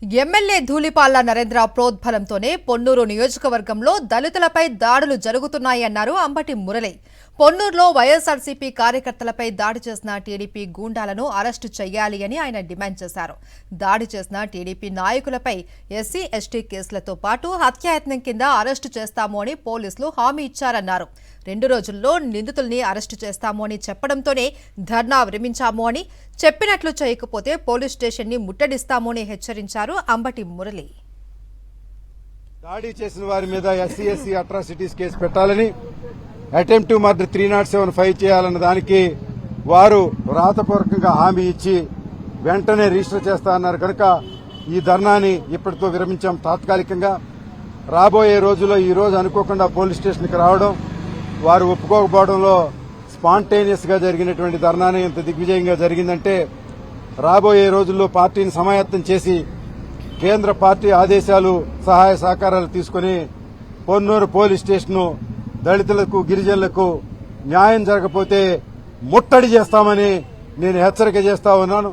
MLA Dhulipalla Narendra ప్రోద్బలంతోనే Ponnuru నియోజకవర్గంలో దళితులపై దాడులు జరుగుతున్నాయన్నారు అంబటి మురళి. పొన్నూరులో వైఎస్ఆర్సీపీ కార్యకర్తలపై దాడి చేసిన టీడీపీ గూండాలను అరెస్టు చేయాలి అని ఆయన డిమాండ్ చేశారు. దాడి చేసిన టీడీపీ నాయకులపై ఎస్సీ ఎస్టీ కేసులతో పాటు హత్యాయత్నం కింద అరెస్టు చేస్తాము అని పోలీసులు హామీ ఇచ్చారన్నారు. 2 రోజుల్లో నిందితుల్ని అరెస్టు చేస్తాము అని చెప్పడంతోనే ధర్నా విరమించాము అని, చెప్పినట్లు చేయకపోతే పోలీస్ స్టేషన్ ని ముట్టడిస్తాము అని హెచ్చరించారు అంబటి మురళి. దాడి చేసిన వారి మీద ఎస్సీ ఎస్టీ అట్రాసిటీస్ కేసు పెట్టాలని, అటెంప్ట్ టు మర్డర్ 307 ఫైల్ చేయాలన్న దానికి వారు వ్రాతపూర్వకంగా హామీ ఇచ్చి వెంటనే రిజిస్టర్ చేస్తా అన్నారు. కనుక ఈ ధర్నాని ఇప్పటితో విరమించాం తాత్కాలికంగా. రాబోయే రోజుల్లో ఈ రోజు అనుకోకుండా పోలీస్ స్టేషన్కి రావడం, వారు ఒప్పుకోకపోవడంలో స్పాంటేనియస్ గా జరిగినటువంటి ధర్నానే ఇంత దిగ్విజయంగా జరిగిందంటే రాబోయే రోజుల్లో పార్టీని సమాయత్తం చేసి కేంద్ర పార్టీ ఆదేశాలు సహాయ సహకారాలు తీసుకుని పొన్నూరు పోలీస్ స్టేషన్ దళితులకు గిరిజనులకు న్యాయం జరగకపోతే ముట్టడి చేస్తామని నేను హెచ్చరిక చేస్తా ఉన్నాను.